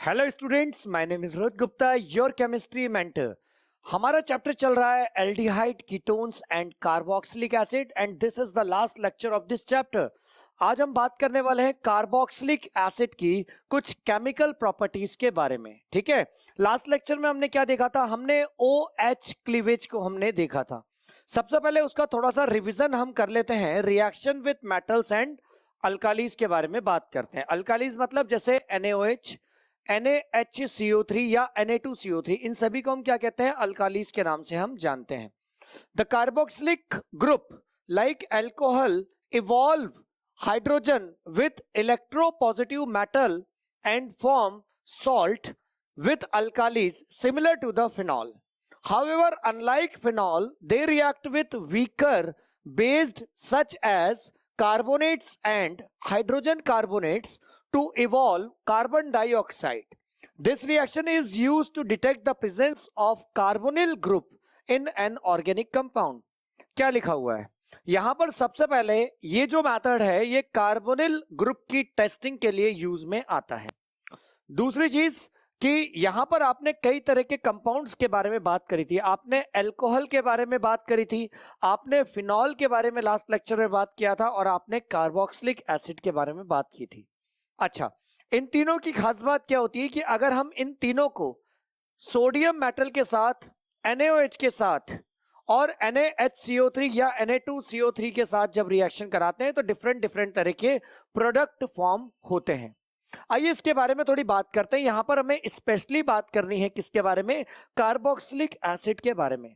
Hello students, my name is Rohit Gupta, your chemistry mentor. हमारा chapter चल रहा है aldehyde ketones and carboxylic acid and this is the last lecture of this chapter. आज हम बात करने वाले हैं कार्बोक्सिलिक एसिड की कुछ केमिकल प्रॉपर्टीज के बारे में। ठीक है, लास्ट लेक्चर में हमने क्या देखा था? हमने OH क्लीवेज को हमने देखा था। सबसे पहले उसका थोड़ा सा रिविजन हम कर लेते हैं। रिएक्शन विथ मेटल्स एंड अल्कालीज के बारे में बात करते हैं। अल्कालीज मतलब जैसे NaOH, NaHCO3 या Na2CO3, इन सभी को हम क्या कहते हैं? अल्कालीज के नाम से हम जानते हैं। The carboxylic group like alcohol evolve hydrogen with electropositive metal and form salt with alkalis similar to the phenol. However, unlike phenol, they react with weaker based such as carbonates and hydrogen carbonates to evolve carbon dioxide. This reaction is used to detect the presence of carbonyl group in an organic compound. क्या लिखा हुआ है यहां पर? सबसे पहले ये जो मेथड है ये कार्बोनिल ग्रुप की टेस्टिंग के लिए यूज में आता है। दूसरी चीज कि यहां पर आपने कई तरह के कंपाउंड्स के बारे में बात करी थी। आपने अल्कोहल के बारे में बात करी थी, आपने फिनॉल के बारे में लास्ट लेक्चर में बात किया था, और आपने कार्बोक्सिलिक एसिड के बारे में बात की थी। अच्छा, इन तीनों की खास बात क्या होती है कि अगर हम इन तीनों को सोडियम मेटल के साथ, NaOH के साथ और NaHCO3 या Na2CO3 के साथ जब रिएक्शन कराते हैं तो डिफरेंट तरह के प्रोडक्ट फॉर्म होते हैं। आइए इसके बारे में थोड़ी बात करते हैं। यहां पर हमें स्पेशली बात करनी है किसके बारे में? कार्बोक्सिलिक एसिड के बारे में।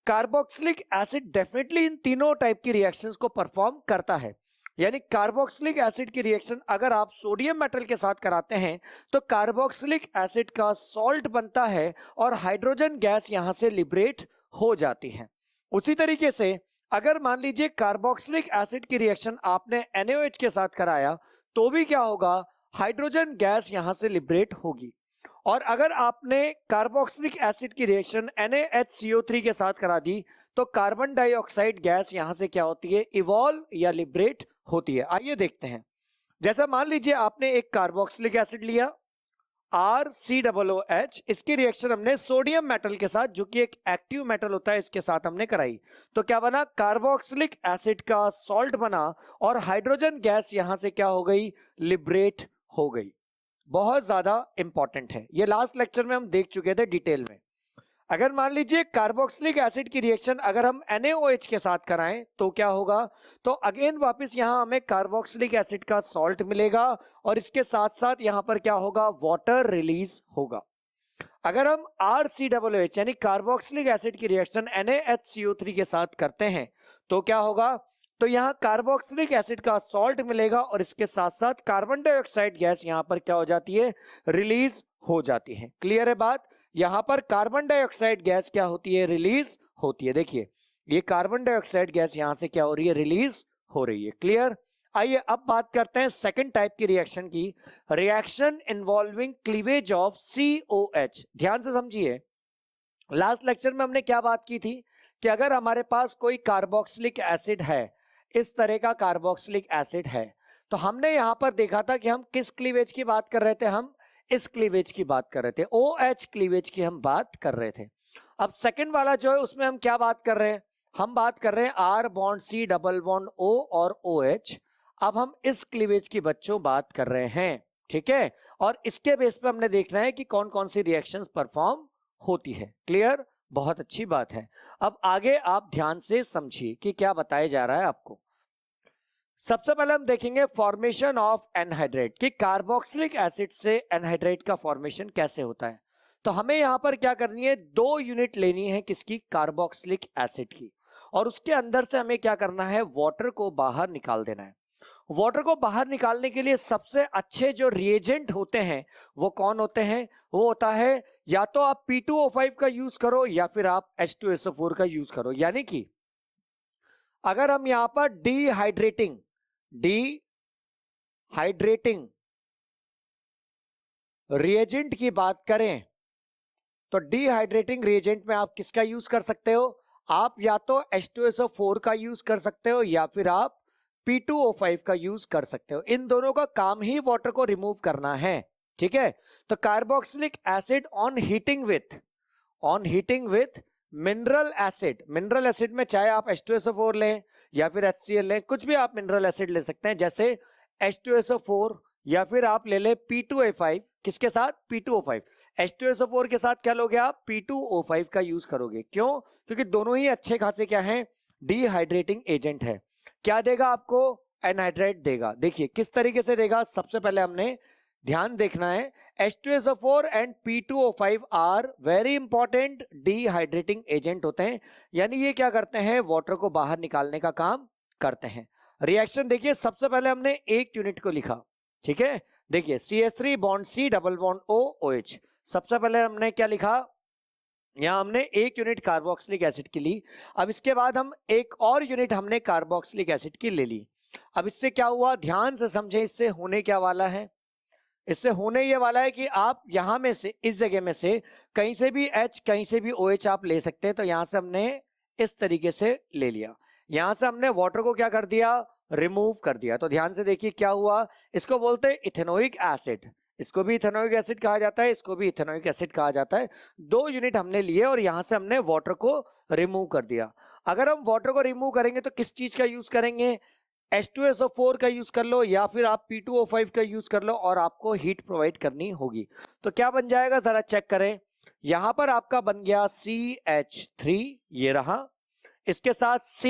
कार्बोक्सिलिक एसिड डेफिनेटली इन तीनों टाइप की रिएक्शंस को परफॉर्म करता है। यानी कार्बोक्सिलिक एसिड की रिएक्शन अगर आप सोडियम मेटल के साथ कराते हैं तो कार्बोक्सिलिक एसिड का सॉल्ट बनता है और हाइड्रोजन गैस यहां से लिबरेट हो जाती है। उसी तरीके से अगर मान लीजिए कार्बोक्सिलिक एसिड की रिएक्शन आपने NaOH के साथ कराया तो भी क्या होगा? हाइड्रोजन गैस यहां से लिबरेट होगी। और अगर आपने कार्बोक्सिलिक एसिड की रिएक्शन NaHCO3 के साथ करा दी तो कार्बन डाइऑक्साइड गैस यहां से क्या होती है? इवॉल्व या लिबरेट होती है। आइए देखते हैं। जैसा मान लीजिए आपने एक कार्बोक्सिलिक एसिड लिया RCOOH, इसकी रिएक्शन हमने सोडियम मेटल के साथ, जो कि एक एक्टिव मेटल होता है, इसके साथ हमने कराई तो क्या बना? कार्बोक्सिलिक एसिड का सॉल्ट बना और हाइड्रोजन गैस यहां से क्या हो गई? लिबरेट हो गई। बहुत ज्यादा इंपॉर्टेंट है, ये लास्ट लेक्चर में हम देख चुके थे डिटेल में। अगर मान लीजिए कार्बोक्सिलिक एसिड की रिएक्शन अगर हम NaOH के साथ कराएं तो क्या होगा? तो अगेन वापस यहां हमें कार्बोक्सिलिक एसिड का सॉल्ट मिलेगा और इसके साथ साथ यहां पर क्या होगा? वाटर रिलीज होगा। अगर हम RCOOH यानी कार्बोक्सिलिक एसिड की रिएक्शन NaHCO3 के साथ करते हैं तो क्या होगा? तो यहां कार्बोक्सिलिक एसिड का सॉल्ट मिलेगा और इसके साथ साथ कार्बन डाइऑक्साइड गैस यहां पर क्या हो जाती है? रिलीज हो जाती है। क्लियर है बात? यहां पर कार्बन डाइऑक्साइड गैस क्या होती है? रिलीज होती है। देखिए ये कार्बन डाइऑक्साइड गैस यहां से क्या हो रही है? रिलीज हो रही है। क्लियर? आइए अब बात करते हैं सेकंड टाइप की रिएक्शन की, reaction involving cleavage of COH। ध्यान से समझिए, लास्ट लेक्चर में हमने क्या बात की थी कि अगर हमारे पास कोई कार्बोक्सिलिक एसिड है, इस तरह का कार्बोक्सिलिक एसिड है, तो हमने यहां पर देखा था कि हम किस क्लीवेज की बात कर रहे थे? हम इस क्लीवेज की बात कर रहे थे, OH क्लीवेज की हम बात कर रहे थे। अब सेकंड वाला जो है उसमें हम क्या बात कर रहे हैं? हम बात कर रहे हैं R bond C double bond O और OH। अब हम इस क्लीवेज की बच्चों बात कर रहे हैं, ठीक है? और इसके बेस पे हमने देखना है कि कौन कौन सी रिएक्शंस परफॉर्म होती है। क्लियर? बहुत अच्छी बात है। अब आगे आप ध्यान से समझिए कि क्या बताया जा रहा है आपको। सबसे पहले हम देखेंगे फॉर्मेशन ऑफ एनहाइड्रेट, कि कार्बोक्सिलिक एसिड से एनहाइड्रेट का फॉर्मेशन कैसे होता है। तो हमें यहां पर क्या करनी है? 2 यूनिट लेनी है किसकी? कार्बोक्सिलिक एसिड की। और उसके अंदर से हमें क्या करना है? वाटर को बाहर निकाल देना है। वाटर को बाहर निकालने के लिए सबसे अच्छे जो रिएजेंट होते हैं वो कौन होते हैं? वो होता है या तो आप P2O5 का यूज करो या फिर आप H2SO4 का यूज करो। यानी कि अगर हम यहां पर डिहाइड्रेटिंग रिएजेंट की बात करें तो डिहाइड्रेटिंग रिएजेंट में आप किसका यूज कर सकते हो? आप या तो H2SO4 का यूज कर सकते हो या फिर आप P2O5 का यूज कर सकते हो। इन दोनों का काम ही वाटर को रिमूव करना है। ठीक है। तो carboxylic acid on heating with mineral acid में चाहे आप H2SO4 लें या फिर HCl लें, कुछ भी आप मिनरल एसिड ले सकते हैं, जैसे H2SO4 या फिर आप ले ले P2O5। किसके साथ? P2O5। H2SO4 के साथ क्या लोगे आप? P2O5 का यूज करोगे। क्यों? क्योंकि दोनों ही अच्छे खासे क्या हैं? डिहाइड्रेटिंग एजेंट है। क्या देगा आपको? एनहाइड्रेट देगा। देखिए किस तरीके से देगा, सबसे पहले हमने ध्यान देखना है, H2SO4 and P2O5 are very important dehydrating agent होते हैं, यानी ये क्या करते हैं? वाटर को बाहर निकालने का काम करते हैं। रिएक्शन देखिए, सबसे पहले हमने एक यूनिट को लिखा, ठीक है। देखिए CH3 bond C double bond O OH। सबसे पहले हमने क्या लिखा? यहां हमने एक यूनिट कार्बोक्सिलिक एसिड की ली। अब इसके बाद हम एक और यूनिट हमने कार्बोक्सिलिक एसिड की ले ली। अब इससे क्या हुआ? ध्यान से समझे, इससे होने क्या वाला है? इससे होने ये वाला है कि आप यहां में से, इस जगह में से कहीं से भी H कहीं से भी OH आप ले सकते हैं। तो यहां से हमने इस तरीके से ले लिया, यहां से हमने वाटर को क्या कर दिया? रिमूव कर दिया। तो ध्यान से देखिए क्या हुआ, इसको बोलते हैं इथेनोइक एसिड। इसको भी इथेनोइक एसिड कहा जाता है, इसको भी इथेनोइक एसिड कहा जाता है। दो यूनिट हमने लिए और यहां से हमने वाटर को रिमूव कर दिया। अगर हम वाटर को रिमूव करेंगे तो किस चीज का यूज करेंगे? H2SO4 का यूज कर लो या फिर आप P2O5 का यूज कर लो और आपको हीट प्रोवाइड करनी होगी। तो क्या बन जाएगा, जरा चेक करें। यहां पर आपका बन गया CH3, ये रहा, इसके साथ C,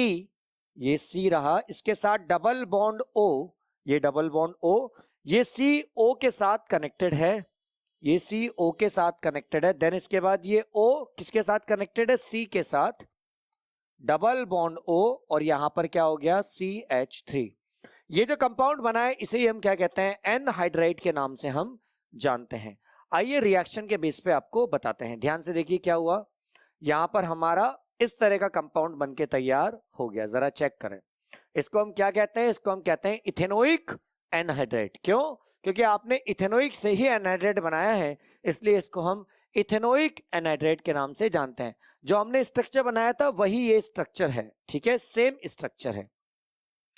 ये C रहा, इसके साथ डबल बॉन्ड O, ये डबल बॉन्ड O, ये C O के साथ कनेक्टेड है, ये C O के साथ कनेक्टेड है। देन इसके बाद ये O किसके साथ कनेक्टेड है? C के साथ, डबल बॉन्ड O, और यहां पर क्या हो गया? CH3। ये जो कंपाउंड बना है इसे ही हम क्या कहते हैं? एनहाइड्राइड के नाम से हम जानते हैं। आइए रिएक्शन के बेस पे आपको बताते हैं। ध्यान से देखिए क्या हुआ, यहां पर हमारा इस तरह का कंपाउंड बनके तैयार हो गया। जरा चेक करें, इसको हम क्या कहते हैं? इसको हम कहते हैं इथेनोइक एनहाइड्राइड। क्यों? क्योंकि आपने इथेनोइक से ही एनहाइड्राइड बनाया है, इसलिए इसको हम इथेनोइक एनहाइड्राइड के नाम से जानते हैं। जो हमने स्ट्रक्चर बनाया था वही ये स्ट्रक्चर है, ठीक है, सेम स्ट्रक्चर है।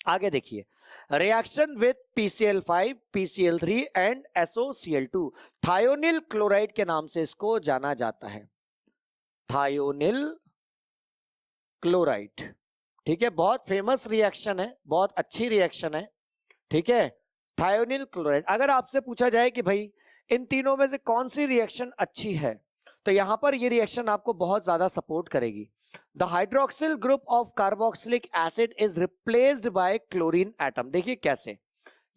आगे देखिए, reaction with PCl5, PCl3 and SOCl2, thionyl chloride के नाम से इसको जाना जाता है, थायोनिल क्लोराइड। ठीक है, बहुत फेमस रिएक्शन है, बहुत अच्छी रिएक्शन है, ठीक है, थायोनिल क्लोराइड। अगर आपसे पूछा जाए कि भाई इन तीनों में से कौन सी रिएक्शन अच्छी है, तो यहां पर ये रिएक्शन आपको बहुत ज्यादा सपोर्ट करेगी। The hydroxyl group of carboxylic acid is replaced by chlorine atom. देखिए कैसे,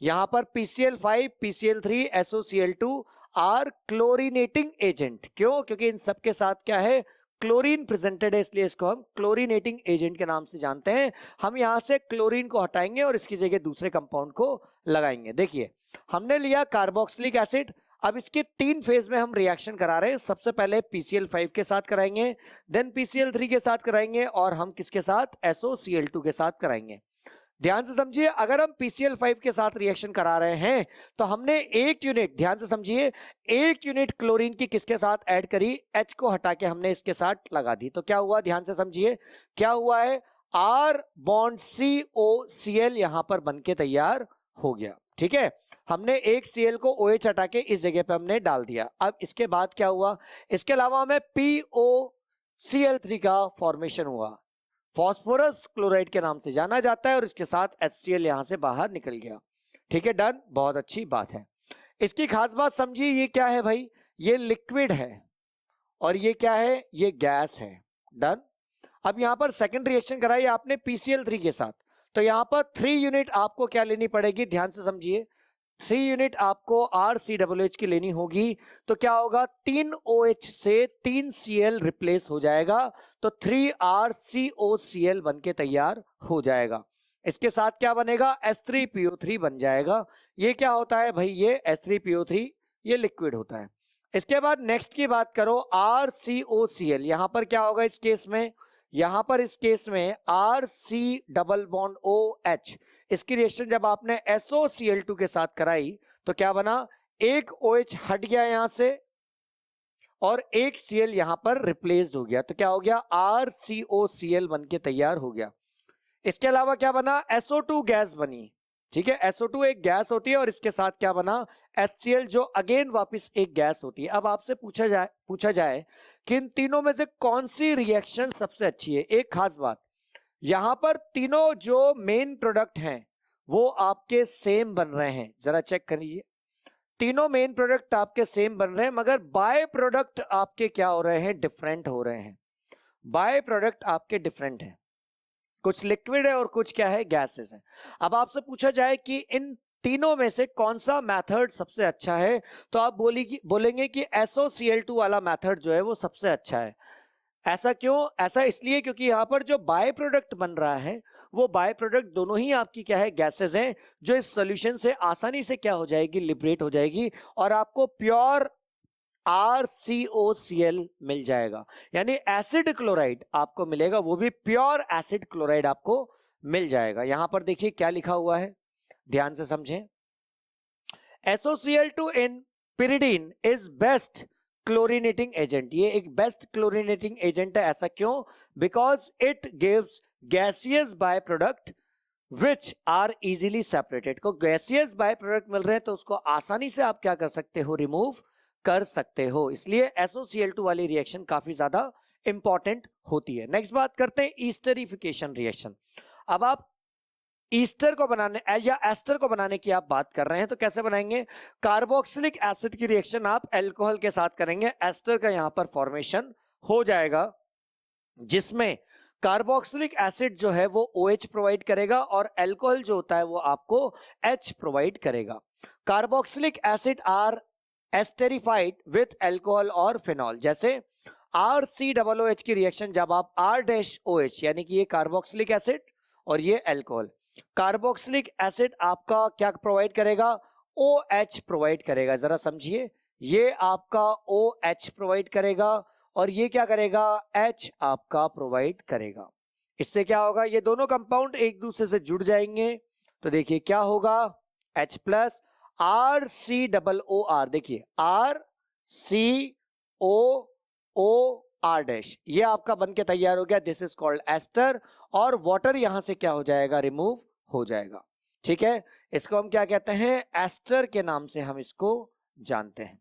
यहां पर PCl5, PCl3, SOCl2 are क्लोरीनेटिंग agent. क्यों? क्योंकि इन सबके साथ क्या है? क्लोरीन प्रेजेंटेड है, इसलिए इसको हम क्लोरीनेटिंग एजेंट के नाम से जानते हैं। हम यहां से क्लोरीन को हटाएंगे और इसकी जगह दूसरे कंपाउंड को लगाएंगे। देखिए हमने लिया कार्बोक्सिलिक एसिड, अब इसके तीन फेज में हम रिएक्शन करा रहे हैं। सबसे पहले PCl5 के साथ कराएंगे, देन PCl3 के साथ कराएंगे और हम किसके साथ? SOCl2 के साथ कराएंगे। ध्यान से समझिए, अगर हम PCl5 के साथ रिएक्शन करा रहे हैं तो हमने एक यूनिट, ध्यान से समझिए, एक यूनिट क्लोरीन की किसके साथ ऐड करी? H को हटा के हमने इसके साथ लगा दी। तो क्या हुआ? ध्यान से समझिए क्या हुआ है? R बॉन्ड COCl यहां पर बनके तैयार हो गया। ठीक है, हमने एक Cl को OH हटा के इस जगह पे हमने डाल दिया। अब इसके बाद क्या हुआ? इसके अलावा हमें POCl3 का फॉर्मेशन हुआ, फास्फोरस क्लोराइड के नाम से जाना जाता है, और इसके साथ HCl यहां से बाहर निकल गया। ठीक है, डन, बहुत अच्छी बात है। इसकी खास बात समझिए, ये क्या है भाई? ये लिक्विड है और ये क्या है? ये गैस है। डन। अब यहां पर सेकंड रिएक्शन कराई आपने PCl3 के साथ, तो यहां पर 3 यूनिट आपको क्या लेनी पड़ेगी? ध्यान से समझिए, 3 यूनिट आपको RCOOH की लेनी होगी। तो क्या होगा? 3 OH से 3 Cl रिप्लेस हो जाएगा, तो 3RCOCl बनके तैयार हो जाएगा। इसके साथ क्या बनेगा? H3PO3 बन जाएगा। ये क्या होता है भाई? ये H3PO3 ये लिक्विड होता है। इसके बाद नेक्स्ट की बात करो, RCOCl, यहां पर क्या होगा इस केस में? यहां पर इस केस में RC डबल बॉन्ड OH, इसकी रिएक्शन जब आपने SOCl2 के साथ कराई तो क्या बना? एक OH हट गया यहां से और एक Cl यहां पर रिप्लेस्ड हो गया, तो क्या हो गया? RCOCl बनके तैयार हो गया। इसके अलावा क्या बना? SO2 गैस बनी, ठीक है, SO2 एक गैस होती है और इसके साथ क्या बना, HCl, जो अगेन वापस एक गैस होती है। अब आपसे पूछा जाए कि इन तीनों में से कौन सी रिएक्शन सबसे अच्छी है। एक खास बात, यहां पर तीनों जो मेन प्रोडक्ट हैं वो आपके सेम बन रहे हैं, जरा चेक करिए, तीनों मेन प्रोडक्ट आपके सेम बन रहे हैं, मगर बाय प्रोडक्ट आपके क्या हो रहे हैं, डिफरेंट हो रहे हैं। बाय प्रोडक्ट आपके डिफरेंट हैं, कुछ लिक्विड है और कुछ क्या है, गैसेस है। अब आपसे पूछा जाए कि इन तीनों में से कौन सा मेथड सबसे अच्छा है, तो आप बोलेंगे कि SOCl2 वाला मेथड जो है वो सबसे अच्छा है। ऐसा क्यों? ऐसा इसलिए क्योंकि यहां पर जो बाय प्रोडक्ट बन रहा है वो बाय प्रोडक्ट दोनों ही आपकी क्या है, गैसेस हैं, जो इस सॉल्यूशन से आसानी से क्या हो जाएगी, लिबरेट हो जाएगी और आपको प्योर RCOCl मिल जाएगा। यानी एसिड क्लोराइड आपको मिलेगा, वो भी प्योर एसिड क्लोराइड आपको मिल जाएगा। यहां पर देखिए क्या लिखा हुआ है, ध्यान से समझें। SOCl2 in pyridine is best chlorinating agent, ये एक बेस्ट क्लोरीनेटिंग एजेंट है। ऐसा क्यों? Because it gives gaseous by product which are easily separated. को गैसियस बाय प्रोडक्ट मिल रहे हैं तो उसको आसानी से आप क्या कर सकते हो, रिमूव कर सकते हो। इसलिए SOCl2 वाली रिएक्शन काफी ज्यादा इंपॉर्टेंट होती है। नेक्स्ट बात करते हैं ईस्टरिफिकेशन रिएक्शन। अब आप ईस्टर को बनाने या एस्टर को बनाने की आप बात कर रहे हैं तो कैसे बनाएंगे, कार्बोक्सिलिक एसिड की रिएक्शन आप अल्कोहल के साथ करेंगे, एस्टर का यहां पर फॉर्मेशन हो जाएगा, जिसमें कार्बोक्सिलिक एसिड जो है वो OH प्रोवाइड करेगा और अल्कोहल जो होता है वो आपको H प्रोवाइड करेगा। Carboxylic acid are esterified with alcohol और फिनॉल। जैसे RCOOH की रिएक्शन जब आप R-OH, यानी कि ये कार्बोक्सिलिक एसिड और ये अल्कोहल, कार्बोक्सिलिक एसिड आपका क्या प्रोवाइड करेगा, OH प्रोवाइड करेगा। जरा समझिए, ये आपका OH प्रोवाइड करेगा और ये क्या करेगा, H आपका प्रोवाइड करेगा। इससे क्या होगा, ये दोनों कंपाउंड एक दूसरे से जुड़ जाएंगे। तो देखिए क्या होगा, H प्लस RCOOR, देखिए RCOOR डैश, ये आपका बन के तैयार हो गया। दिस इज कॉल्ड एस्टर और वाटर यहां से क्या हो जाएगा, रिमूव हो जाएगा। ठीक है, इसको हम क्या कहते हैं, एस्टर के नाम से हम इसको जानते हैं।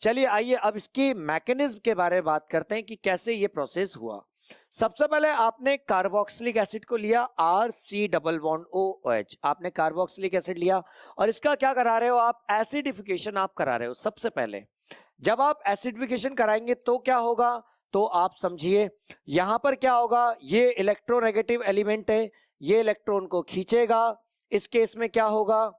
चलिए आइए अब इसकी मैकेनिज्म के बारे में बात करते हैं कि कैसे ये प्रोसेस हुआ। सबसे पहले आपने कार्बोक्सिलिक एसिड को लिया, RC=OH, आपने कार्बोक्सिलिक एसिड लिया और इसका क्या करा रहे हो आप, एसिडिफिकेशन आप करा रहे हो। सबसे पहले जब आप एसिडिफिकेशन कराएंगे तो क्या होगा, तो आप समझिए यहां पर क्या होगा, ये इलेक्ट्रोनेगेटिव एलिमेंट है, ये इलेक्ट्रॉन को खींचेगा। इस केस में क्या होगा,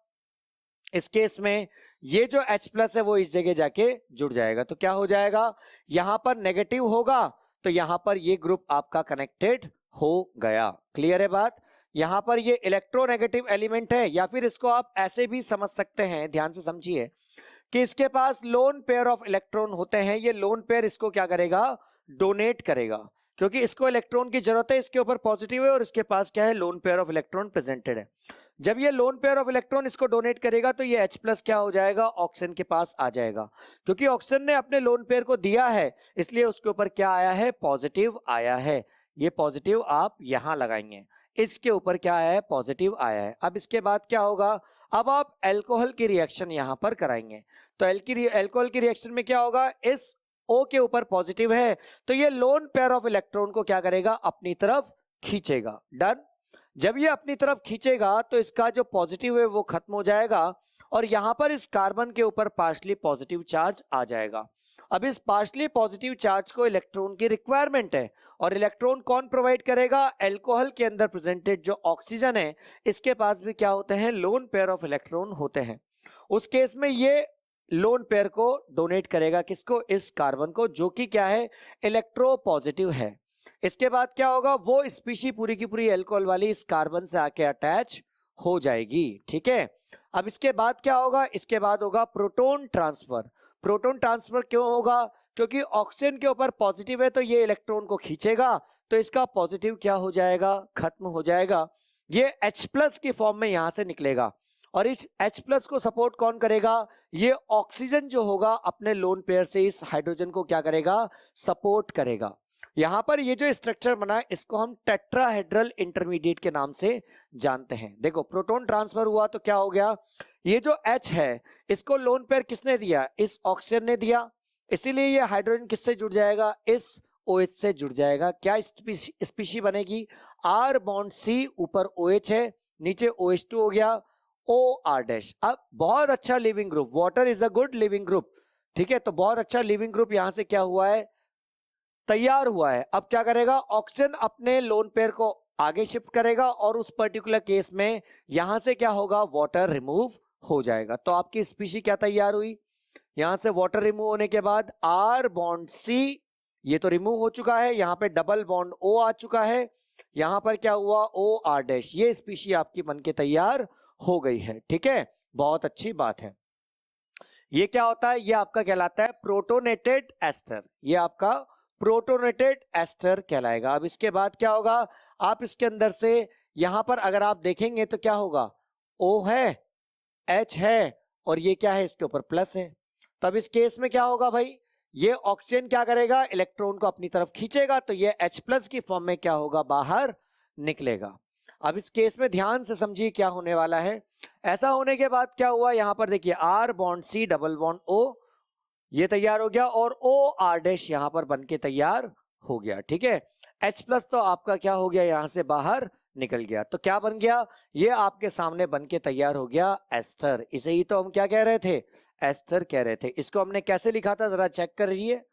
इस केस में ये जो H प्लस है वो इस जगह जाके जुड़ जाएगा। तो क्या हो जाएगा, यहां पर नेगेटिव होगा तो यहां पर ये ग्रुप आपका कनेक्टेड हो गया। क्लियर है बात, यहां पर ये इलेक्ट्रोनेगेटिव एलिमेंट है, या फिर इसको आप ऐसे भी समझ सकते हैं, ध्यान से समझिए कि इसके पास लोन पेयर ऑफ इलेक्ट्रॉन होते हैं। ये लोन पेयर इसको क्या करेगा, डोनेट करेगा, क्योंकि इसको इलेक्ट्रॉन की जरूरत है, इसके ऊपर पॉजिटिव है और इसके पास क्या है, lone pair of electron presented है। जब ये लोन पेयर ऑफ इलेक्ट्रॉन इसको डोनेट करेगा तो ये H प्लस क्या हो जाएगा, ऑक्सीजन के पास आ जाएगा। क्योंकि ऑक्सीजन ने अपने लोन पेयर को दिया है इसलिए उसके ऊपर क्या आया है, पॉजिटिव आया है। ये पॉजिटिव आप यहां लगाएंगे, इसके ऊपर क्या आया है, पॉजिटिव आया है। अब इसके बाद क्या होगा, अब आप अल्कोहल की रिएक्शन यहां पर कराएंगे। तो अल्कोहल की रिएक्शन में क्या होगा, इस O के ऊपर पॉजिटिव है तो ये लोन पेयर ऑफ इलेक्ट्रॉन को क्या करेगा, अपनी तरफ खींचेगा। डन। जब ये अपनी तरफ खींचेगा तो इसका जो पॉजिटिव है वो खत्म हो जाएगा और यहां पर इस कार्बन के ऊपर पार्शली पॉजिटिव चार्ज आ जाएगा। अब इस पार्शली पॉजिटिव चार्ज को इलेक्ट्रॉन की रिक्वायरमेंट है और इलेक्ट्रॉन कौन प्रोवाइड करेगा, अल्कोहल के अंदर प्रेजेंटेड जो ऑक्सीजन है इसके पास भी क्या होते हैं, लोन पेयर ऑफ इलेक्ट्रॉन होते हैं। उस केस में ये लोन पेयर को डोनेट करेगा, किसको, इस कार्बन को, जो कि क्या है, इलेक्ट्रो पॉजिटिव है। इसके बाद क्या होगा, वो स्पीशी पूरी की पूरी अल्कोहल वाली इस कार्बन से आके अटैच हो जाएगी। ठीक है, अब इसके बाद क्या होगा, इसके बाद होगा प्रोटॉन ट्रांसफर। प्रोटॉन ट्रांसफर क्यों होगा, क्योंकि ऑक्सीजन के ऊपर पॉजिटिव है तो ये इलेक्ट्रॉन को खींचेगा तो इसका पॉजिटिव क्या हो जाएगा, खत्म हो जाएगा। ये H प्लस की फॉर्म में यहां से निकलेगा और इस H प्लस को सपोर्ट कौन करेगा, ये ऑक्सीजन जो होगा अपने लोन पेयर से इस हाइड्रोजन को क्या करेगा, सपोर्ट करेगा। यहां पर ये जो स्ट्रक्चर बना है इसको हम टेट्राहेड्रल इंटरमीडिएट के नाम से जानते हैं। देखो प्रोटॉन ट्रांसफर हुआ तो क्या हो गया, ये जो H है इसको लोन पेयर किसने दिया, इस ऑक्सीजन ने दिया, इसीलिए ये हाइड्रोजन किससे जुड़ जाएगा, इस OH से जुड़ जाएगा। क्या स्पीशी बनेगी, R बॉन्ड C, ऊपर OH है, नीचे OH2 हो गया, OR डैश। अब बहुत अच्छा leaving group, water is a good leaving group, ठीक है, तो बहुत अच्छा लिविंग ग्रुप यहां से क्या हुआ है, तैयार हुआ है। अब क्या करेगा, ऑक्सीजन अपने लोन पेयर को आगे शिफ्ट करेगा और उस पर्टिकुलर केस में यहां से क्या होगा, वाटर रिमूव हो जाएगा। तो आपकी स्पीशी क्या तैयार हुई, यहां से वाटर रिमूव होने के बाद R बॉन्ड C, ये तो रिमूव हो चुका है, यहां पे डबल बॉन्ड O आ चुका है, यहां पर क्या हुआ OR डैश, ये स्पीशी आपकी बनके तैयार हो गई है। ठीक है, बहुत अच्छी बात है। ये क्या होता है, ये आपका कहलाता है प्रोटोनेटेड एस्टर, ये आपका प्रोटोनेटेड एस्टर कहलाएगा। अब इसके बाद क्या होगा, आप इसके अंदर से यहां पर अगर आप देखेंगे तो क्या होगा, O है, H है और ये क्या है, इसके ऊपर प्लस है। तब इस केस में क्या होगा भाई, ये ऑक्सीजन क्या करेगा, इलेक्ट्रॉन को अपनी तरफ खींचेगा, तो ये H प्लस की फॉर्म में क्या होगा, बाहर निकलेगा। अब इस केस में ध्यान से समझिए क्या होने वाला है। ऐसा होने के बाद क्या हुआ, यहां पर देखिए R bond C double bond O, ये तैयार हो गया और OR डैश यहां पर बनके तैयार हो गया। ठीक है, H प्लस तो आपका क्या हो गया, यहां से बाहर निकल गया, तो क्या बन गया, ये आपके सामने बनके तैयार हो गया एस्टर। इसे ही तो हम क्या कह रहे थे, एस्टर कह रहे थे। इसको हमने कैसे लिखा था, जरा चेक कर रही है,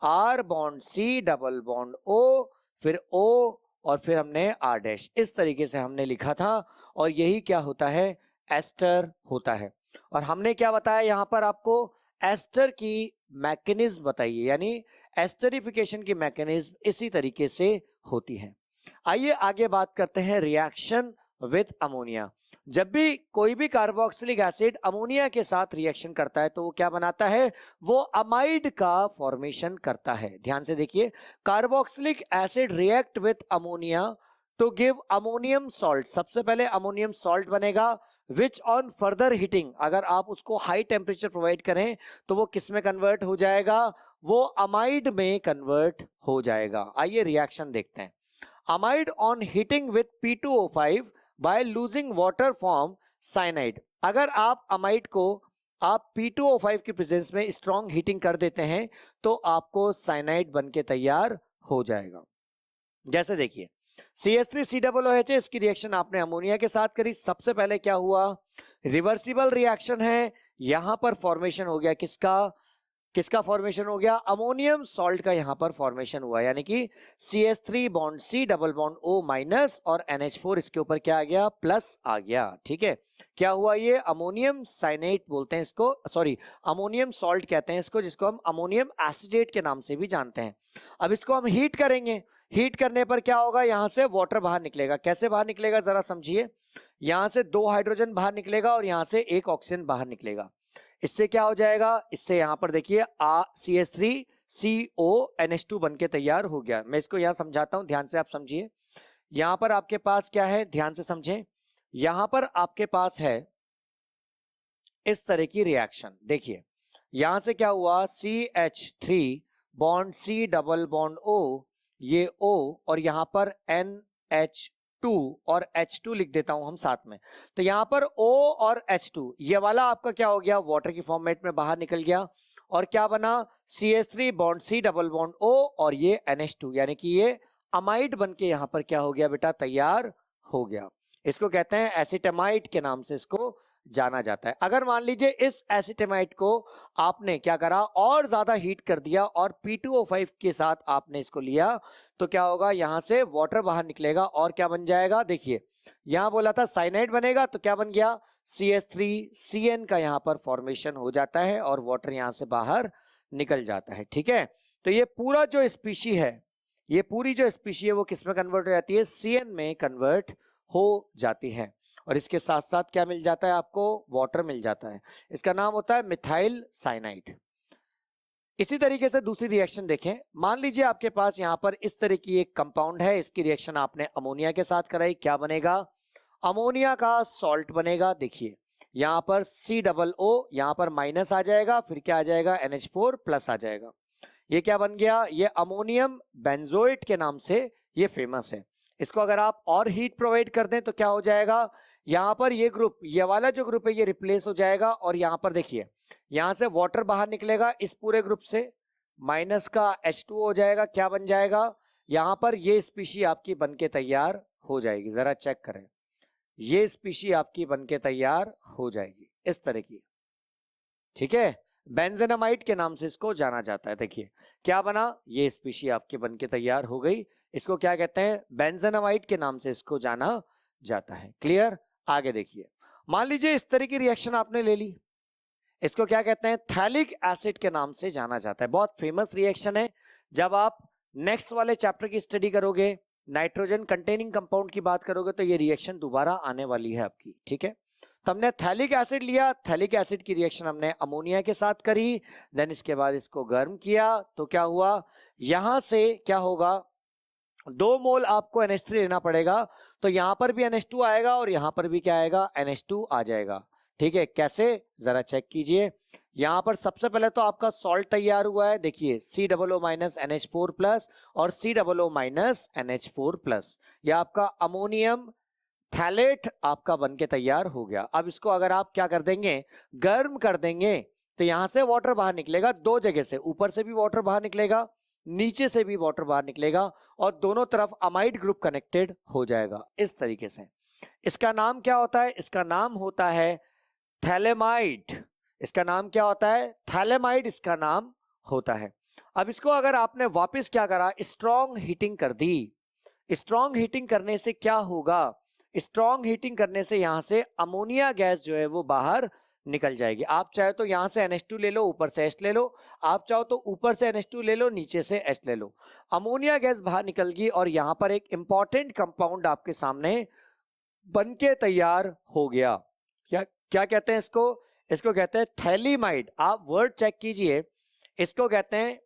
R bond C double bond O, फिर O और फिर हमने R डैश, इस तरीके से हमने लिखा था और यही क्या होता है, एस्टर होता है। और हमने क्या बताया यहां पर आपको, एस्टर की मैकेनिज्म बताइए, यानी एस्टरिफिकेशन की मैकेनिज्म इसी तरीके से होती है। आइए आगे बात करते हैं रिएक्शन विद अमोनिया। जब भी कोई भी कार्बोक्सिलिक एसिड अमोनिया के साथ रिएक्शन करता है तो वो क्या बनाता है, वो अमाइड का फॉर्मेशन करता है। ध्यान से देखिए, carboxylic acid react with ammonia to give ammonium salt. सबसे पहले अमोनियम सॉल्ट बनेगा, विच ऑन फर्दर हीटिंग, अगर आप उसको हाई टेम्परेचर प्रोवाइड करें तो वो किस में कन्वर्ट हो जाएगा, वो अमाइड में कन्वर्ट हो जाएगा। आइए रिएक्शन देखते हैं। Amide on heating with P2O5 by losing water form cyanide. अगर आप अमाइड को आप P2O5 की प्रेजेंस में स्ट्रॉन्ग हीटिंग कर देते हैं तो आपको साइनाइड बनके तैयार हो जाएगा। जैसे देखिए CH3COOH, इसकी रिएक्शन आपने अमोनिया के साथ करी, सबसे पहले क्या हुआ, रिवर्सिबल रिएक्शन है, यहां पर फॉर्मेशन हो गया किसका, किसका फॉर्मेशन हो गया, अमोनियम सॉल्ट का यहां पर फॉर्मेशन हुआ, यानी कि CH3 bond C double bond O minus और NH4 इसके ऊपर क्या आ गया, प्लस आ गया। ठीक है, क्या हुआ, ये अमोनियम साइनेट बोलते हैं इसको, सॉरी अमोनियम सॉल्ट कहते हैं इसको, जिसको हम अमोनियम एसिडेट के नाम से भी जानते हैं। अब इसको हम हीट करेंगे, हीट करने पर क्या होगा, यहां से वाटर बाहर निकलेगा। कैसे बाहर निकलेगा जरा समझिए, यहां से 2 हाइड्रोजन बाहर निकलेगा और यहां से 1 ऑक्सीजन बाहर निकलेगा। इससे क्या हो जाएगा, इससे यहां पर देखिए CH3CO NH2 बनके तैयार हो गया। मैं इसको यहां समझाता हूं, ध्यान से आप समझिए। यहां पर आपके पास क्या है, ध्यान से समझें, यहां पर आपके पास है इस तरह की रिएक्शन। देखिए यहां से क्या हुआ, CH3 bond C double bond O, ये O और यहां पर NH2 और H2 लिख देता हूं हम साथ में। तो यहां पर O और H2, ये वाला आपका क्या हो गया, वाटर की फॉर्मेट में बाहर निकल गया और क्या बना, CH3 bond C double bond O और ये NH2, यानी कि ये अमाइड बनके यहां पर क्या हो गया बेटा, तैयार हो गया। इसको कहते हैं एसिटामाइड के नाम से इसको जाना जाता है। अगर मान लीजिए इस एसिटामाइड को आपने क्या करा, और ज्यादा हीट कर दिया और P2O5 के साथ आपने इसको लिया तो क्या होगा, यहां से वाटर बाहर निकलेगा और क्या बन जाएगा, देखिए यहां बोला था साइनाइड बनेगा, तो क्या बन गया, CH3CN का यहां पर फॉर्मेशन हो जाता है और वाटर यहां से बाहर निकल जाता है। ठीक है, तो ये पूरा जो स्पीशी है, ये पूरी जो स्पीशी है वो किस में कन्वर्ट हो जाती है, CN में कन्वर्ट हो जाती है। और इसके साथ साथ क्या मिल जाता है आपको, वाटर मिल जाता है। इसका नाम होता है मिथाइल साइनाइड। इसी तरीके से दूसरी रिएक्शन देखें, मान लीजिए आपके पास यहां पर इस तरह की एक कंपाउंड है, इसकी रिएक्शन आपने अमोनिया के साथ कराई, क्या बनेगा, अमोनिया का सॉल्ट बनेगा। देखिए यहां पर C डबल O, यहां पर माइनस आ जाएगा, फिर क्या आ जाएगा, NH4 प्लस आ जाएगा। ये क्या बन गया, ये अमोनियम बेंजोएट के नाम से ये फेमस है। इसको अगर आप और हीट प्रोवाइड कर दें तो क्या हो जाएगा, यहां पर ये ग्रुप, ये वाला जो ग्रुप है ये रिप्लेस हो जाएगा, और यहां पर देखिए यहां से वाटर बाहर निकलेगा इस पूरे ग्रुप से, माइनस का H2 हो जाएगा, क्या बन जाएगा, यहां पर ये स्पीशी आपकी बनके तैयार हो जाएगी। जरा चेक करें, ये स्पीशी आपकी बनके तैयार हो जाएगी इस तरह की, ठीक है। बेंजेनामाइट के नाम से इसको जाना जाता है। देखिए क्या बना, ये स्पीशी आपकी बनके तैयार हो गई, इसको क्या कहते हैं, बेंजेनामाइट के नाम से इसको जाना जाता है। क्लियर। आगे देखिए, मान लीजिए इस तरह की रिएक्शन आपने ले ली, इसको क्या कहते हैं, थैलिक एसिड के नाम से जाना जाता है। बहुत फेमस रिएक्शन है। जब आप नेक्स्ट वाले चैप्टर की स्टडी करोगे, नाइट्रोजन कंटेनिंग कंपाउंड की बात करोगे, तो ये रिएक्शन दोबारा आने वाली है आपकी, ठीक है। तो हमने थैलिक एसिड लिया, थैलिक एसिड की रिएक्शन हमने अमोनिया के साथ करी, देन इसके बाद इसको गर्म किया, तो क्या हुआ, यहां से क्या होगा, 2 मोल आपको NH3 लेना पड़ेगा, तो यहां पर भी NH2 आएगा और यहां पर भी क्या आएगा, NH2 आ जाएगा, ठीक है। कैसे, जरा चेक कीजिए। यहां पर सबसे पहले तो आपका सॉल्ट तैयार हुआ है, देखिए COO माइनस NH4 प्लस और COO माइनस NH4 प्लस, यह आपका अमोनियम थैलेट आपका बनके तैयार हो गया। अब इसको अगर आप क्या कर देंगे, गर्म कर देंगे, तो यहां से वाटर बाहर निकलेगा 2 जगह से, ऊपर से भी वाटर बाहर निकलेगा, नीचे से भी वाटर बाहर निकलेगा, और दोनों तरफ अमाइड ग्रुप कनेक्टेड हो जाएगा इस तरीके से। इसका नाम क्या होता है, इसका नाम होता है थैलेमाइड। इसका नाम क्या होता है, थैलेमाइड इसका नाम होता है। अब इसको अगर आपने वापस क्या करा, स्ट्रॉन्ग हीटिंग कर दी, स्ट्रॉन्ग हीटिंग करने से क्या होगा, स्ट्रॉन्ग हीटिंग करने से यहां से अमोनिया गैस जो है वो बाहर निकल जाएगी। आप चाहे तो यहां से NH2 ले लो, ऊपर से H ले लो, आप चाहो तो ऊपर से NH2 ले लो, नीचे से H ले लो, अमोनिया गैस बाहर निकल गई, और यहां पर एक इंपॉर्टेंट कंपाउंड आपके सामने बनके तैयार हो गया। क्या क्या कहते हैं इसको, इसको कहते हैं थैलीमाइड। आप वर्ड चेक कीजिए, इसको कहते हैं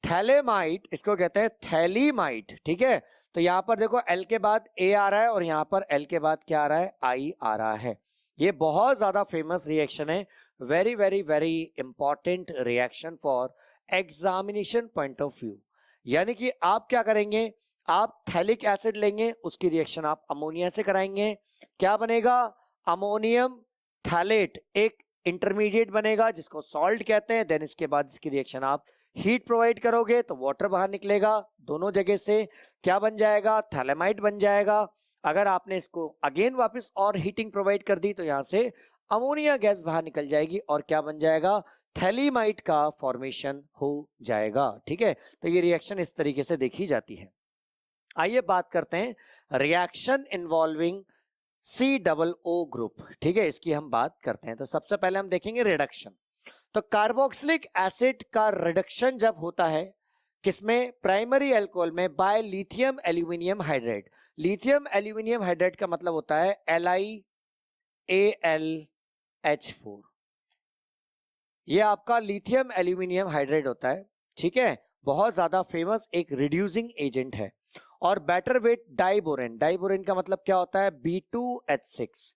थैलेमाइड, इसको कहते हैं थैलीमाइड, ठीक है। तो यहां पर देखो L के बाद A आ रहा है, और यहां पर L के बाद क्या आ रहा है, I आ रहा है। ये बहुत ज्यादा फेमस रिएक्शन है, very very very important reaction for examination point of view. यानी कि आप क्या करेंगे, आप थैलिक एसिड लेंगे, उसकी रिएक्शन आप अमोनिया से कराएंगे, क्या बनेगा, अमोनियम थैलेट, एक इंटरमीडिएट बनेगा जिसको सॉल्ट कहते हैं। देन इसके बाद इसकी रिएक्शन आप हीट प्रोवाइड करोगे तो वाटर बाहर निकलेगा, दोनों जगह से क्या बन जाएगा, थैलेमाइड बन जाएगा। अगर आपने इसको अगेन वापस और हीटिंग प्रोवाइड कर दी तो यहां से अमोनिया गैस बाहर निकल जाएगी, और क्या बन जाएगा, थैलीमाइड का फॉर्मेशन हो जाएगा, ठीक है। तो ये रिएक्शन इस तरीके से देखी जाती है। आइए बात करते हैं रिएक्शन इन्वॉल्विंग COO ग्रुप, ठीक है, इसकी हम बात करते हैं। तो सबसे पहले हम देखेंगे रिडक्शन। तो कार्बोक्सिलिक एसिड का रिडक्शन जब होता है किसमें, प्राइमरी अल्कोहल में, by lithium aluminium hydrate. Lithium aluminium hydrate का मतलब होता है LiAlH4, ये आपका लिथियम एल्यूमिनियम हाइड्रेट होता है, ठीक है। बहुत ज्यादा फेमस एक रिड्यूसिंग एजेंट है। और बेटर वेट डाइबोरेन, डाइबोरेन का मतलब क्या होता है, B2H6,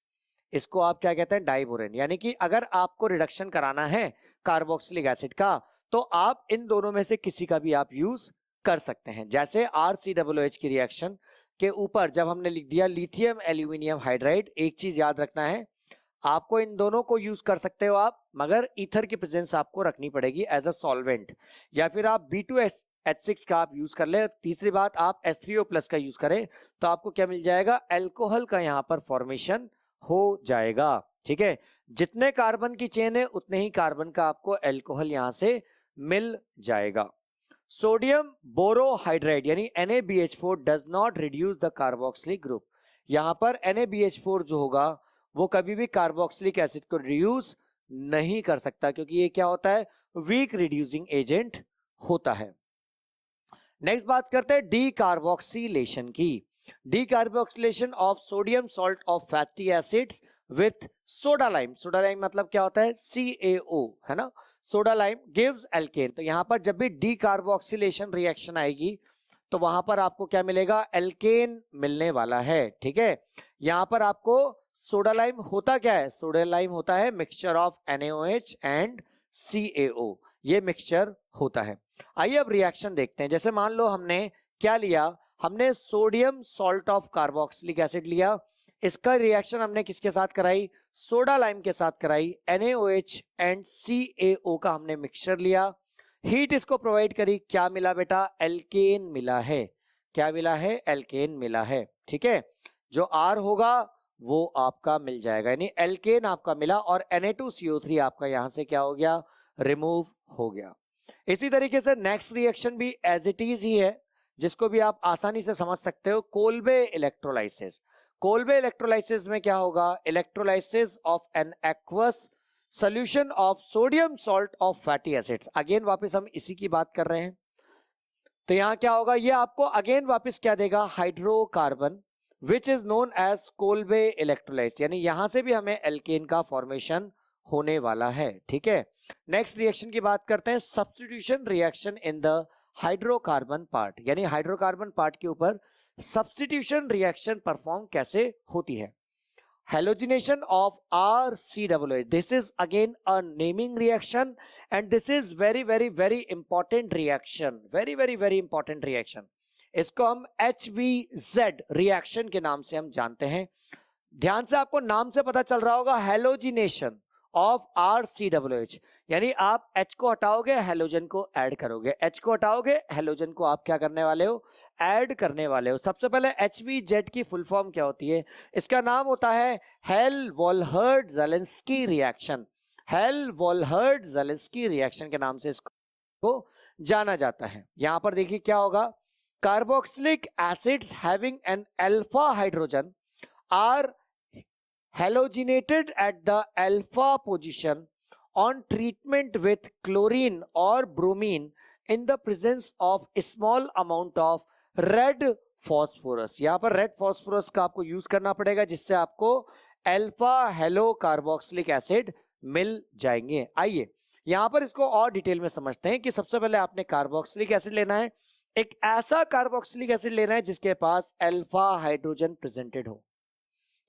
इसको आप क्या कहते हैं, डाइबोरेन। यानी कि अगर आपको रिडक्शन कराना है कार्बोक्सिलिक एसिड का, तो आप इन दोनों में से किसी का भी आप यूज कर सकते हैं। जैसे RCOOH की रिएक्शन के ऊपर जब हमने लिख दिया लिथियम एल्यूमिनियम हाइड्राइड, एक चीज याद रखना है, आपको इन दोनों को यूज कर सकते हो आप, मगर ईथर की प्रेजेंस आपको रखनी पड़ेगी एज अ सॉल्वेंट, या फिर आप B2H6 का आप यूज कर ले। तीसरी बात, आप H3O+ का यूज करें तो आपको क्या मिल जाएगा, अल्कोहल का यहां पर फॉर्मेशन हो जाएगा, ठीक है। जितने कार्बन की चेन है उतने ही कार्बन का आपको अल्कोहल यहां से मिल जाएगा। सोडियम बोरोहाइड्राइड यानी NaBH4 does not reduce the carboxylic group. यहां पर NaBH4 जो होगा वो कभी भी कार्बोक्सिलिक एसिड को रिड्यूस नहीं कर सकता, क्योंकि ये क्या होता है, वीक रिड्यूसिंग एजेंट होता है। नेक्स्ट बात करते हैं डीकार्बोक्सिलेशन की। Decarboxylation of sodium salt of fatty acids with soda lime. Soda lime मतलब क्या होता है, CaO, है ना। Soda lime gives alkane. तो यहां पर जब भी डीकार्बोक्सिलेशन रिएक्शन आएगी तो वहां पर आपको क्या मिलेगा, एल्केन मिलने वाला है, ठीक है। यहां पर आपको सोडा लाइम होता क्या है, सोडा लाइम होता है mixture of NaOH and CaO, ये मिक्सचर होता है। आइए अब रिएक्शन देखते हैं। जैसे मान लो हमने क्या लिया, हमने sodium salt of carboxylic acid लिया, इसका रिएक्शन हमने किसके साथ कराई, सोडा लाइम के साथ कराई, NaOH एंड CaO का हमने मिक्सचर लिया, हीट इसको प्रोवाइड करी, क्या मिला बेटा, एल्केन मिला है। क्या मिला है, एल्केन मिला है। ठीक है, जो R होगा वो आपका मिल जाएगा, यानी एल्केन आपका मिला और Na2CO3 आपका यहां से क्या हो गया, रिमूव हो गया। इसी तरीके से नेक्स्ट रिएक्शन भी एज इट इज ही है, जिसको भी आप आसानी से समझ सकते हो, कोल्बे इलेक्ट्रोलाइसिस। कोल्बे इलेक्ट्रोलाइसिस में क्या होगा, electrolysis of an aqueous solution of sodium salt of fatty acids. Again वापस हम इसी की बात कर रहे हैं, तो यहां क्या होगा, ये आपको अगेन वापस क्या देगा, hydrocarbon which is known as Kolbe electrolysis, यानी यहां से भी हमें एल्केन का फॉर्मेशन होने वाला है। ठीक है, नेक्स्ट रिएक्शन की बात करते हैं, substitution reaction in the hydrocarbon part, यानी हाइड्रोकार्बन पार्ट के ऊपर सब्स्टिट्यूशन रिएक्शन परफॉर्म कैसे होती है। Halogenation of RCOH. This is again a naming reaction and this is very important reaction. Very important reaction. इसको हम HVZ reaction के नाम से हम जानते हैं। ध्यान से आपको नाम से पता चल रहा होगा, halogenation of RCOH, यानी आप H को हटाओगे, हेलोजन को ऐड करोगे, H को हटाओगे, हेलोजन को आप क्या करने वाले हो, ऐड करने वाले हो। सबसे पहले HVZ की फुल फॉर्म क्या होती है, इसका नाम होता है हेल-वॉलहर्ड-ज़ेलेंस्की रिएक्शन। हेल-वॉलहर्ड-ज़ेलेंस्की रिएक्शन के नाम से इसको जाना जाता है। यहां पर देखिए क्या होगा, carboxylic acids having an alpha hydrogen are halogenated at the alpha position on treatment with chlorine or bromine in the presence of a small amount of red phosphorus। यहां पर रेड फॉस्फोरस का आपको यूज करना पड़ेगा, जिससे आपको alpha hello carboxylic acid मिल जाएंगे। आइए यहां पर इसको और डिटेल में समझते हैं कि सबसे पहले आपने कार्बोक्सिलिक एसिड लेना है, एक ऐसा कार्बोक्सिलिक एसिड लेना है जिसके पास अल्फा हाइड्रोजन प्रेजेंटेड हो।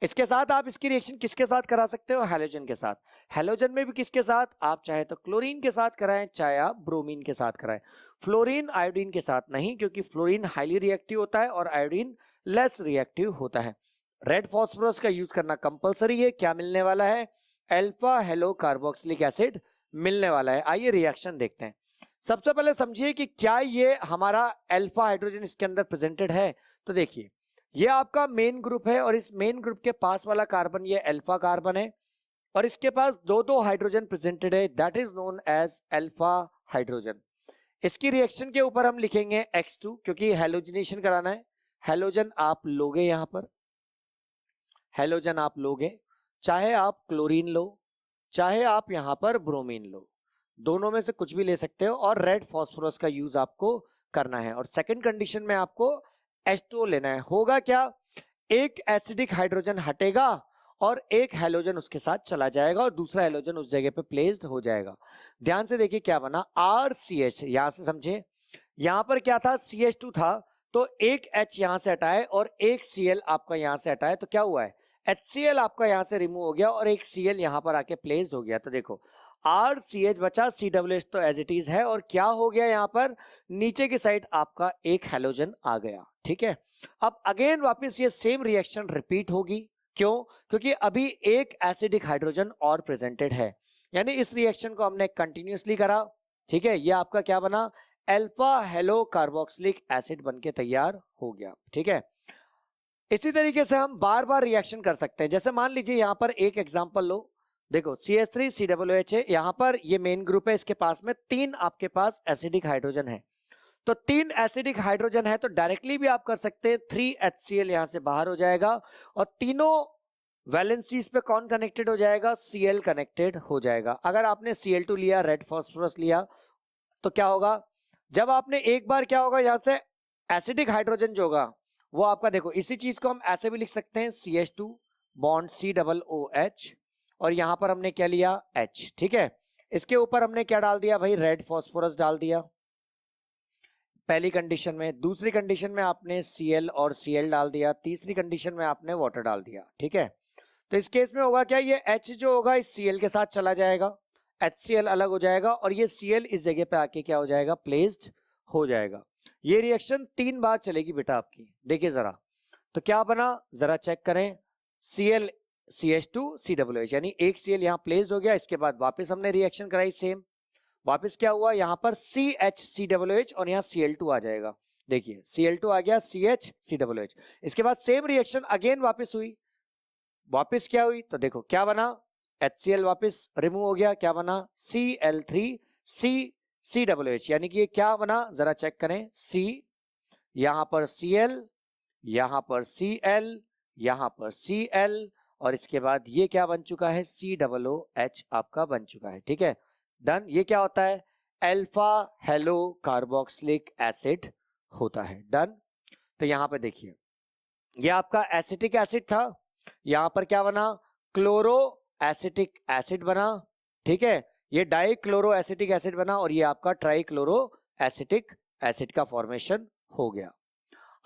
इसके साथ आप इसकी रिएक्शन किसके साथ करा सकते हो, हेलोजन के साथ। हेलोजन में भी किसके साथ, आप चाहे तो क्लोरीन के साथ कराएं, चाहे आप ब्रोमीन के साथ कराएं। फ्लोरीन आयोडीन के साथ नहीं, क्योंकि फ्लोरीन हाईली रिएक्टिव होता है और आयोडीन लेस रिएक्टिव होता है। रेड फॉस्फोरस का यूज करना कंपलसरी है। क्या मिलने वाला है, अल्फा हेलो कार्बोक्सिलिक एसिड मिलने वाला है। आइए रिएक्शन देखते हैं। सबसे पहले समझिए कि क्या ये हमारा अल्फा हाइड्रोजन इसके अंदर प्रेजेंटेड है। तो देखिए ये आपका मेन ग्रुप है और इस मेन ग्रुप के पास वाला कार्बन ये अल्फा कार्बन है और इसके पास दो हाइड्रोजन प्रेजेंटेड है, that is known as alpha hydrogen. इसकी रिएक्शन के ऊपर हम लिखेंगे X2, क्योंकि हेलोजिनेशन कराना है। हेलोजन आप लोगे, यहां पर हेलोजन आप लोगे, चाहे आप क्लोरीन लो, चाहे आप यहां पर ब्रोमीन लो, दोनों में से कुछ भी ले सकते हो और रेड फॉस्फोरस का यूज आपको करना है। और सेकंड कंडीशन में आपको H2O लेना है। होगा क्या, एक एसिडिक हाइड्रोजन हटेगा और एक हेलोजन उसके साथ चला जाएगा और दूसरा हेलोजन उस जगह पे प्लेस्ड हो जाएगा। ध्यान से देखिए क्या बना, RCH, यहां से समझे, यहां पर क्या था, CH2 था, तो एक H यहां से हटाए और एक Cl आपका यहां से हटाए, तो क्या हुआ है, HCl आपका यहां से रिमूव हो गया और एक Cl यहां पर आके प्लेस्ड हो गया। तो देखो RCH बचा, COH तो एज इट इज है और क्या हो गया, यहां पर नीचे की साइड आपका एक हेलोजन आ गया। ठीक है, अब अगेन वापस ये सेम रिएक्शन रिपीट होगी। क्यों, क्योंकि अभी एक एसिडिक हाइड्रोजन और प्रेजेंटेड है, यानी इस रिएक्शन को हमने कंटिन्यूअसली करा। ठीक है, ये आपका क्या बना, अल्फा हेलो कार्बोक्सिलिक एसिड बनके तैयार हो गया। ठीक है, इसी तरीके से हम बार बार रिएक्शन कर सकते हैं। जैसे मान लीजिए यहां पर एक एग्जांपल लो, देखो CH3COOH है, यहां पर ये मेन ग्रुप है, इसके पास में 3 आपके पास एसिडिक हाइड्रोजन है, तो 3 एसिडिक हाइड्रोजन है तो डायरेक्टली भी आप कर सकते हैं, 3HCl यहां से बाहर हो जाएगा और तीनों वैलेंसीज पे कौन कनेक्टेड हो जाएगा, Cl कनेक्टेड हो जाएगा। अगर आपने Cl2 लिया, रेड फॉस्फोरस लिया, तो क्या होगा, जब आपने एक बार क्या होगा, यहां से एसिडिक हाइड्रोजन जो होगा वो आपका, देखो इसी चीज को हम ऐसे भी लिख सकते हैं, CH2 बॉन्ड COOH और यहां पर हमने क्या लिया, H। ठीक है, इसके ऊपर हमने क्या डाल दिया भाई, रेड फॉस्फोरस डाल दिया पहली कंडीशन में। दूसरी कंडीशन में आपने Cl और Cl डाल दिया, तीसरी कंडीशन में आपने वाटर डाल दिया। ठीक है, तो इस केस में होगा क्या, ये H जो होगा इस Cl के साथ चला जाएगा, HCl अलग हो जाएगा और ये Cl इस जगह पे आके क्या हो जाएगा, प्लेस्ड हो जाएगा। ये रिएक्शन 3 बार चलेगी बेटा आपकी। देखिए जरा, तो क्या बना जरा चेक करें, Cl CH2 COOH, यानी एक Cl यहाँ प्लेस्ड हो गया। इसके बाद वापस हमने रिएक्शन कराई सेम, वापस क्या हुआ, यहाँ पर CH और यहाँ Cl2 आ जाएगा। देखिए Cl2 आ गया, CH इसके बाद सेम रिएक्शन अगेन वापस हुई, वापस क्या हुई, तो देखो क्या बना, HCl वापस रिमूव हो गया, क्या बना CL3COOH, यानी कि ये क्या बना जरा चेक करें, C, यहां पर Cl, यहां पर Cl, यहां पर Cl, और इसके बाद ये क्या बन चुका है, COOH आपका बन चुका है। ठीक है, डन। ये क्या होता है, अल्फा हेलो कार्बोक्सिलिक एसिड होता है। डन। तो यहां पर देखिए, ये आपका एसिटिक एसिड था, यहां पर क्या बना, क्लोरो एसिटिक एसिड बना। ठीक है, ये डाइक्लोरो एसिटिक एसिड बना और ये आपका ट्राइक्लोरो एसिटिक एसिड का फॉर्मेशन हो गया।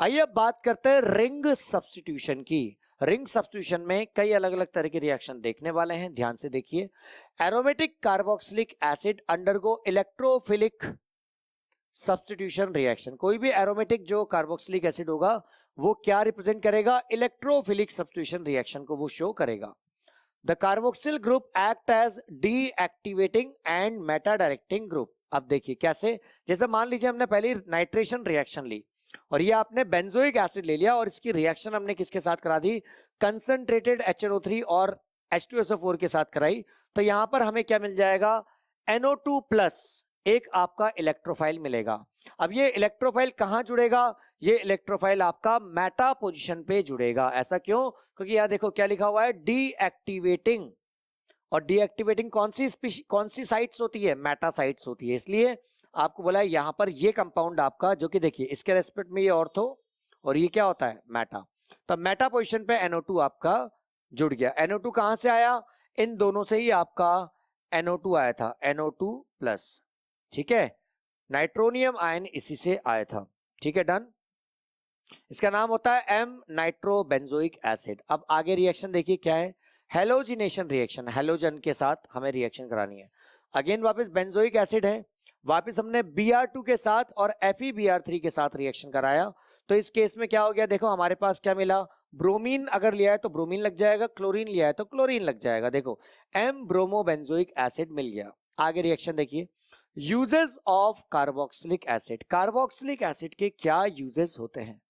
आइए अब बात करते हैं रिंग सब्स्टिट्यूशन की। रिंग सब्स्टिट्यूशन में कई अलग अलग तरह के रिएक्शन देखने वाले हैं, ध्यान से देखिए। Aromatic carboxylic acid undergo electrophilic substitution reaction. कोई भी एरोमेटिक जो कार्बोक्सिलिक एसिड होगा वो क्या रिप्रेजेंट करेगा, इलेक्ट्रोफिलिक सब्स्टिट्यूशन रिएक्शन को वो शो करेगा। The carboxyl group act as deactivating and meta directing group. अब देखिए कैसे, जैसे मान लीजिए हमने पहली नाइट्रेशन रिएक्शन ली और ये आपने बेंजोइक एसिड ले लिया और इसकी रिएक्शन हमने किसके साथ करा दी, कंसंट्रेटेड HNO3 और H2SO4 के साथ कराई। तो यहां पर हमें क्या मिल जाएगा, NO2+ एक आपका इलेक्ट्रोफाइल मिलेगा। अब ये इलेक्ट्रोफाइल कहां जुड़ेगा, ये इलेक्ट्रोफाइल आपका मेटा पोजीशन पे जुड़ेगा। ऐसा क्यों, क्योंकि यहां देखो क्या लिखा हुआ है, डीएक्टिवेटिंग, और डीएक्टिवेटिंग कौन सी साइट्स होती है, मेटा साइट्स होती है। इसलिए आपको बोला है यहां पर ये कंपाउंड आपका, जो कि देखिए इसके रेस्पेक्ट में ये ऑर्थो और ये क्या होता है, मेटा। तो मेटा पोजीशन पे NO2 आपका जुड़ गया। NO2 कहां से आया, इन दोनों से ही आपका NO2 आया था, NO2+। ठीक है, नाइट्रोनियम आयन इसी से आया था। ठीक है, डन। इसका नाम होता है M नाइट्रोबेंजोइक एसिड। अब आगे रिएक्शन देखिए क्या है, हेलोजिनेशन रिएक्शन, हेलोजन के साथ हमें रिएक्शन करानी है। अगेन वापस बेंजोइक एसिड है, वापस हमने Br2 के साथ और FeBr3 के साथ रिएक्शन कराया। तो इस केस में क्या हो गया, देखो हमारे पास क्या मिला, ब्रोमीन अगर लिया है तो ब्रोमीन लग जाएगा, क्लोरीन लिया है तो क्लोरीन लग जाएगा। देखो M ब्रोमोबेंजोइक एसिड मिल गया। आगे रिएक्शन देखिए, uses of carboxylic acid. Carboxylic acid के क्या यूजेस होते हैं,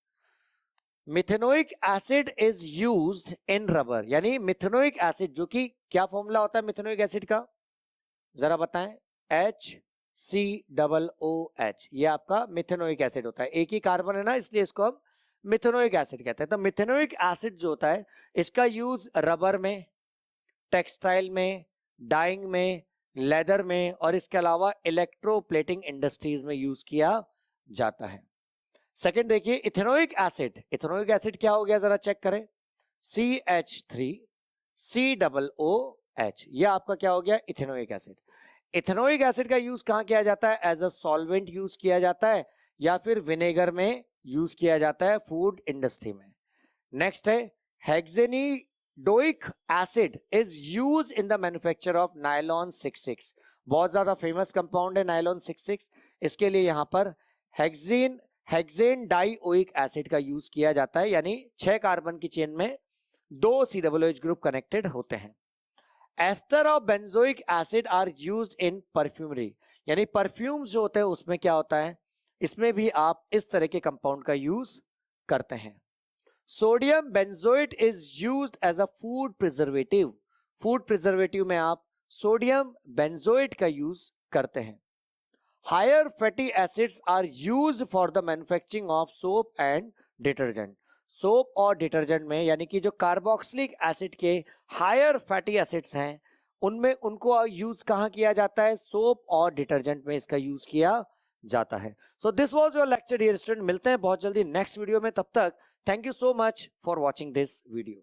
methanoic acid is used in rubber, यानी मिथेनोइक एसिड, जो कि क्या फॉर्मूला होता है मिथेनोइक एसिड का, जरा बताएं, HCOOH, ये आपका मिथेनोइक एसिड होता है। एक ही कार्बन है ना, इसलिए इसको हम मिथेनोइक एसिड कहते हैं। तो मिथेनोइक एसिड जो होता है इसका यूज रबर में, टेक्सटाइल में, डाइंग में, लेदर में और इसके अलावा इलेक्ट्रोप्लेटिंग इंडस्ट्रीज में यूज किया जाता है। सेकंड देखिए, इथेनोइक एसिड। इथेनोइक एसिड क्या हो गया जरा चेक करें, CH3COOH, ये आपका क्या हो गया, इथेनोइक एसिड। इथेनोइक एसिड का यूज कहां किया जाता है, एज अ सॉल्वेंट यूज किया जाता है या फिर विनेगर में यूज किया जाता है, फूड इंडस्ट्री में। नेक्स्ट है hexanedioic acid is use in the manufacture of nylon 66। बहुत ज्यादा फेमस कंपाउंड है नायलॉन 66। इसके लिए यहां पर हेक्सेन डाइओइक एसिड का यूज किया जाता है, यानी 6 कार्बन की चेन में 2 COOH ग्रुप कनेक्टेड होते हैं। Ester of benzoic acid are used in perfumery, यानी परफ्यूम्स जो होते हैं उसमें क्या होता है, इसमें भी आप इस तरह के कंपाउंड का यूज करते हैं। Sodium benzoate is used as a food preservative. Food preservative में आप सोडियम बेंजोएट का यूज करते हैं। Higher fatty acids are used for the manufacturing of soap and detergent. Soap और डिटर्जेंट में, यानी कि जो कार्बोक्सिलिक एसिड के हायर फैटी एसिड्स हैं उनमें उनको यूज कहां किया जाता है, सोप और डिटर्जेंट में इसका यूज किया जाता है। So this was your lecture dear student, मिलते हैं बहुत जल्दी नेक्स्ट वीडियो में, तब तक thank you so much for watching this video.